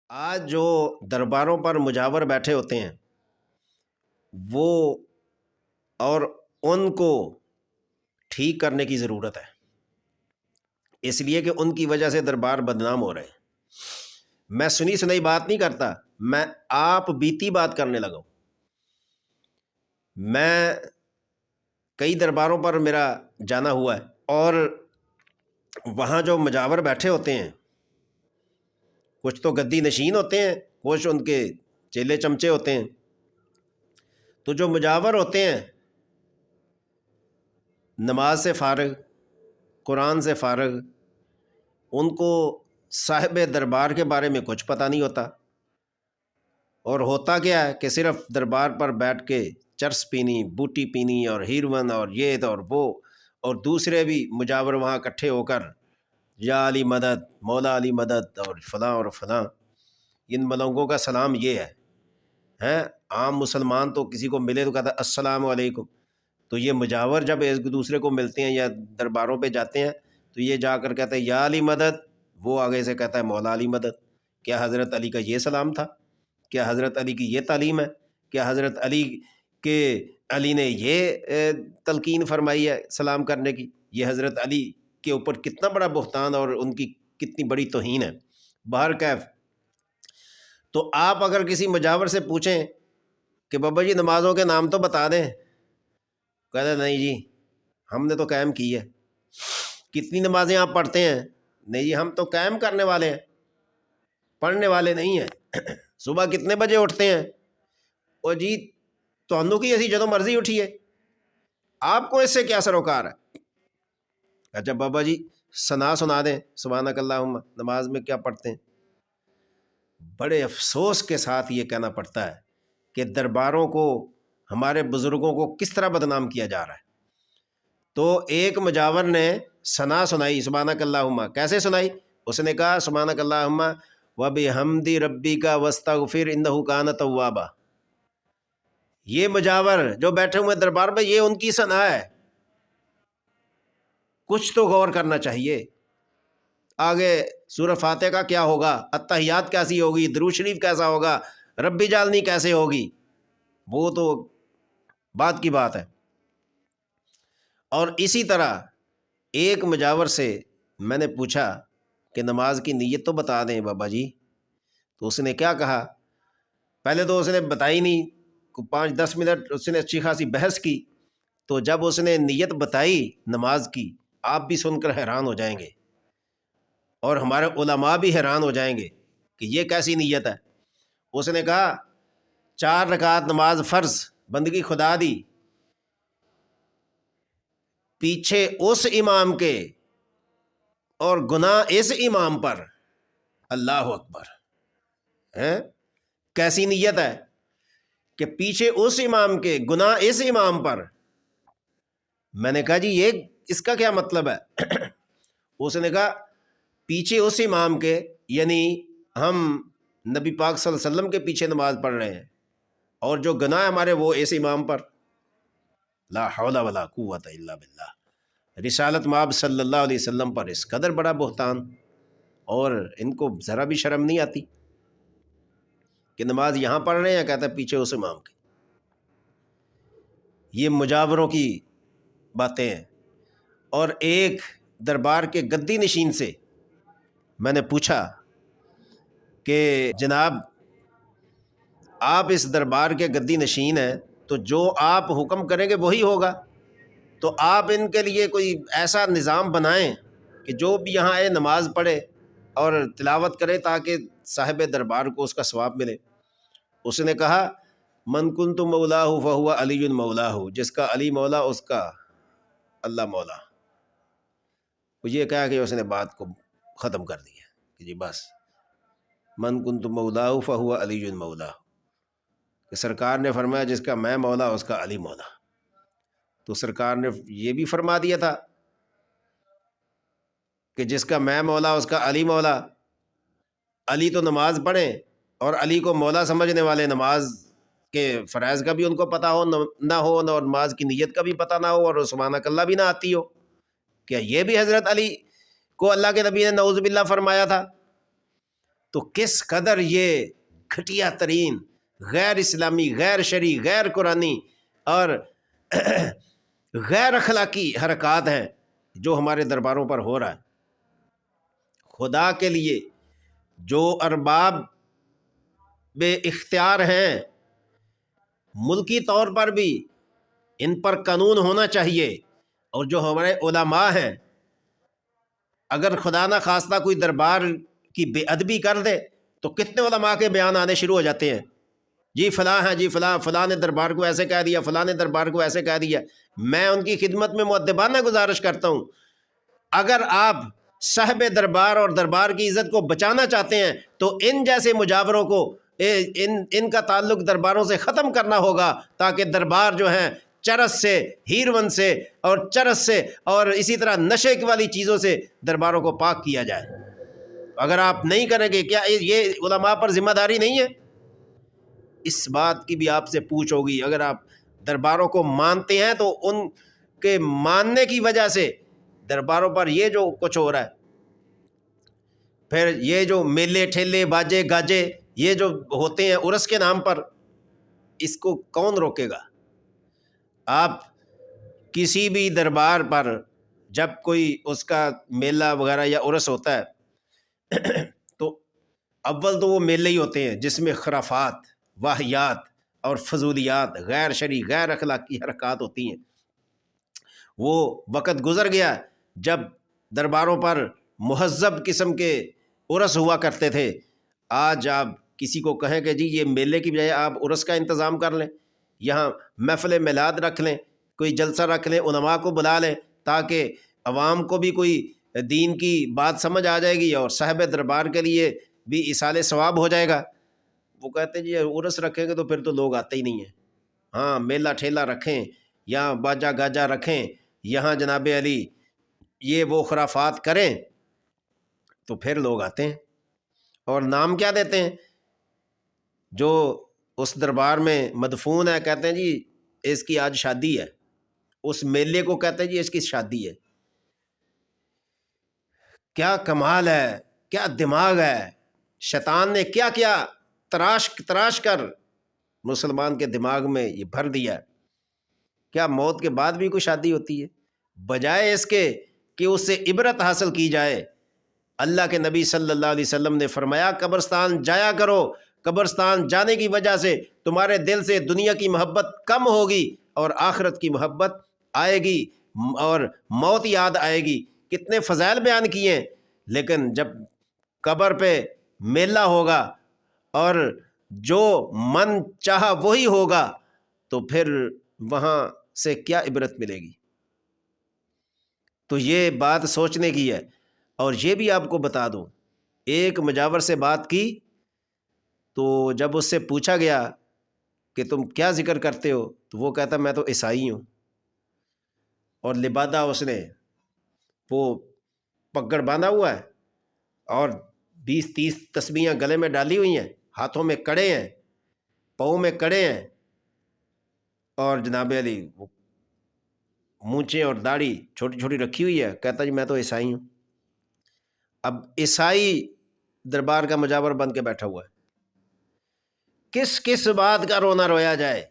آج جو درباروں پر مجاور بیٹھے ہوتے ہیں وہ اور ان کو ٹھیک کرنے کی ضرورت ہے، اس لیے کہ ان کی وجہ سے دربار بدنام ہو رہے ہیں۔ میں سنی سنائی بات نہیں کرتا، میں آپ بیتی بات کرنے لگا ہوں۔ میں کئی درباروں پر میرا جانا ہوا ہے اور وہاں جو مجاور بیٹھے ہوتے ہیں کچھ تو گدی نشین ہوتے ہیں، کچھ ان کے چیلے چمچے ہوتے ہیں۔ تو جو مجاور ہوتے ہیں نماز سے فارغ، قرآن سے فارغ، ان کو صاحب دربار کے بارے میں کچھ پتہ نہیں ہوتا، اور ہوتا کیا ہے کہ صرف دربار پر بیٹھ کے چرس پینی، بوٹی پینی اور ہیروین اور یہ اور وہ، اور دوسرے بھی مجاور وہاں اکٹھے ہو کر یا علی مدد، مولا علی مدد اور فلاں۔ ان ملنگوں کا سلام یہ ہے، عام مسلمان تو کسی کو ملے تو کہتا ہے السلام علیکم، تو یہ مجاور جب ایک دوسرے کو ملتے ہیں یا درباروں پہ جاتے ہیں تو یہ جا کر کہتا ہے یا علی مدد، وہ آگے سے کہتا ہے مولا علی مدد۔ کیا حضرت علی کا یہ سلام تھا؟ کیا حضرت علی کی یہ تعلیم ہے؟ کیا حضرت علی نے یہ تلقین فرمائی ہے سلام کرنے کی؟ یہ حضرت علی کے اوپر کتنا بڑا بہتان اور ان کی کتنی بڑی توہین ہے۔ بہرکیف تو آپ اگر کسی مجاور سے پوچھیں کہ بابا جی نمازوں کے نام تو بتا دیں، کہتے نہیں جی ہم نے تو قائم کی ہے۔ کتنی نمازیں آپ پڑھتے ہیں؟ نہیں جی ہم تو قائم کرنے والے ہیں، پڑھنے والے نہیں ہیں۔ صبح کتنے بجے اٹھتے ہیں؟ او جی تہنوں کی ایسی جدوں مرضی اٹھیے، آپ کو اس سے کیا سروکار ہے؟ اچھا بابا جی سنا دیں سبحانک اللہم، نماز میں کیا پڑھتے ہیں؟ بڑے افسوس کے ساتھ یہ کہنا پڑتا ہے کہ درباروں کو، ہمارے بزرگوں کو کس طرح بدنام کیا جا رہا ہے۔ تو ایک مجاور نے سنائی سبحانک اللہم، کیسے سنائی؟ اس نے کہا سبحانک اللہم وبحمد ربک واستغفر انہ کان توابا۔ یہ مجاور جو بیٹھے ہوئے دربار میں، یہ ان کی ثنا ہے، کچھ تو غور کرنا چاہیے۔ آگے سورہ فاتحہ کا کیا ہوگا، التحیات کیسی ہوگی، درود شریف کیسا ہوگا، ربی جالنی کیسے ہوگی، وہ تو بات کی بات ہے۔ اور اسی طرح ایک مجاور سے میں نے پوچھا کہ نماز کی نیت تو بتا دیں بابا جی، تو اس نے کیا کہا؟ پہلے تو اس نے بتائی نہیں، 5-10 منٹ اس نے اچھی خاصی بحث کی، تو جب اس نے نیت بتائی نماز کی، آپ بھی سن کر حیران ہو جائیں گے اور ہمارے علماء بھی حیران ہو جائیں گے کہ یہ کیسی نیت ہے۔ اس نے کہا 4 رکعت نماز فرض بندگی خدا دی، پیچھے اس امام کے اور گناہ اس امام پر، اللہ اکبر۔ کیسی نیت ہے کہ پیچھے اس امام کے گناہ اس امام پر؟ میں نے کہا جی یہ اس کا کیا مطلب ہے؟ اس نے کہا پیچھے اس امام کے، یعنی ہم نبی پاک صلی اللہ علیہ وسلم کے پیچھے نماز پڑھ رہے ہیں، اور جو گناہ ہمارے وہ اس امام پر۔ لا حول ولا قوت الا باللہ۔ رسالت مآب صلی اللہ علیہ وسلم پر اس قدر بڑا بہتان، اور ان کو ذرا بھی شرم نہیں آتی کہ نماز یہاں پڑھ رہے ہیں، کہتا ہے پیچھے اس امام کے۔ یہ مجاوروں کی باتیں ہیں۔ اور ایک دربار کے گدی نشین سے میں نے پوچھا کہ جناب آپ اس دربار کے گدی نشین ہیں، تو جو آپ حکم کریں گے وہی ہوگا، تو آپ ان کے لیے کوئی ایسا نظام بنائیں کہ جو بھی یہاں آئے نماز پڑھے اور تلاوت کرے تاکہ صاحب دربار کو اس کا ثواب ملے۔ اس نے کہا من کنت مولاہ فہو علی مولاہ، جس کا علی مولا اس کا اللہ مولا۔ یہ کہا کہ اس نے بات کو ختم کر دیا کہ جی بس من کنت مولاہ فہو علی مولاہ، کہ سرکار نے فرمایا جس کا میں مولا اس کا علی مولا۔ تو سرکار نے یہ بھی فرما دیا تھا کہ جس کا میں مولا اس کا علی مولا۔ علی تو نماز پڑھیں، اور علی کو مولا سمجھنے والے نماز کے فرائض کا بھی ان کو پتہ ہو نہ ہو، اور نماز کی نیت کا بھی پتہ نہ ہو، اور سبحانک اللہ بھی نہ آتی ہو۔ کیا یہ بھی حضرت علی کو اللہ کے نبی نے نعوذ باللہ فرمایا تھا؟ تو کس قدر یہ گھٹیا ترین غیر اسلامی، غیر شرعی، غیر قرآنی اور غیر اخلاقی حرکات ہیں جو ہمارے درباروں پر ہو رہا ہے۔ خدا کے لیے جو ارباب بے اختیار ہیں، ملکی طور پر بھی ان پر قانون ہونا چاہیے، اور جو ہمارے علماء ہیں، اگر خدا نہ خواستہ کوئی دربار کی بے ادبی کر دے تو کتنے علماء کے بیان آنے شروع ہو جاتے ہیں، جی فلاں ہیں، جی فلاں نے دربار کو ایسے کہہ دیا، فلاں نے دربار کو ایسے کہہ دیا۔ میں ان کی خدمت میں مؤدبانہ گزارش کرتا ہوں، اگر آپ صاحب دربار اور دربار کی عزت کو بچانا چاہتے ہیں تو ان جیسے مجاوروں کو ان کا تعلق درباروں سے ختم کرنا ہوگا، تاکہ دربار جو ہیں چرس سے، ہیروین سے اور چرس سے اور اسی طرح نشے والی چیزوں سے درباروں کو پاک کیا جائے۔ اگر آپ نہیں کریں گے، کیا یہ علماء پر ذمہ داری نہیں ہے؟ اس بات کی بھی آپ سے پوچھ ہوگی۔ اگر آپ درباروں کو مانتے ہیں تو ان کے ماننے کی وجہ سے درباروں پر یہ جو کچھ ہو رہا ہے، پھر یہ جو میلے ٹھیلے باجے گاجے یہ جو ہوتے ہیں عرس کے نام پر، اس کو کون روکے گا؟ آپ کسی بھی دربار پر جب کوئی اس کا میلہ وغیرہ یا عرس ہوتا ہے تو اول تو وہ میلے ہی ہوتے ہیں جس میں خرافات، واہیات اور فضولیات، غیر شرعی، غیر اخلاقی حرکات ہوتی ہیں۔ وہ وقت گزر گیا جب درباروں پر مہذب قسم کے عرس ہوا کرتے تھے۔ آج آپ کسی کو کہیں کہ جی یہ میلے کی بجائے آپ عرس کا انتظام کر لیں، یہاں محفل میلاد رکھ لیں، کوئی جلسہ رکھ لیں، علماء کو بلا لیں، تاکہ عوام کو بھی کوئی دین کی بات سمجھ آ جائے گی اور صاحب دربار کے لیے بھی ایصال ثواب ہو جائے گا۔ وہ کہتے ہیں جی عرس رکھیں گے تو پھر تو لوگ آتے ہی نہیں ہیں۔ ہاں میلہ ٹھیلا رکھیں، یہاں باجا گاجا رکھیں، یہاں جناب علی یہ وہ خرافات کریں تو پھر لوگ آتے ہیں۔ اور نام کیا دیتے ہیں؟ جو اس دربار میں مدفون ہے کہتے ہیں جی اس کی آج شادی ہے، اس میلے کو کہتے ہیں جی اس کی شادی ہے۔ کیا کمال ہے، کیا دماغ ہے! شیطان نے کیا کیا تراش کر مسلمان کے دماغ میں یہ بھر دیا۔ کیا موت کے بعد بھی کوئی شادی ہوتی ہے؟ بجائے اس کے کہ اس سے عبرت حاصل کی جائے، اللہ کے نبی صلی اللہ علیہ وسلم نے فرمایا قبرستان جایا کرو، قبرستان جانے کی وجہ سے تمہارے دل سے دنیا کی محبت کم ہوگی اور آخرت کی محبت آئے گی اور موت یاد آئے گی۔ کتنے فضائل بیان کیے ہیں، لیکن جب قبر پہ میلہ ہوگا اور جو من چاہا وہی ہوگا تو پھر وہاں سے کیا عبرت ملے گی؟ تو یہ بات سوچنے کی ہے۔ اور یہ بھی آپ کو بتا دوں، ایک مجاور سے بات کی تو جب اس سے پوچھا گیا کہ تم کیا ذکر کرتے ہو تو وہ کہتا میں تو عیسائی ہوں، اور لبادہ اس نے وہ پگڑ باندھا ہوا ہے اور 20-30 تسبیحاں گلے میں ڈالی ہوئی ہیں، ہاتھوں میں کڑے ہیں، پاؤں میں کڑے ہیں، اور جناب علی وہ مونچھیں اور داڑھی چھوٹی چھوٹی رکھی ہوئی ہے، کہتا جی میں تو عیسائی ہوں۔ اب عیسائی دربار کا مجاور بن کے بیٹھا ہوا ہے، کس بات کا رونا رویا جائے؟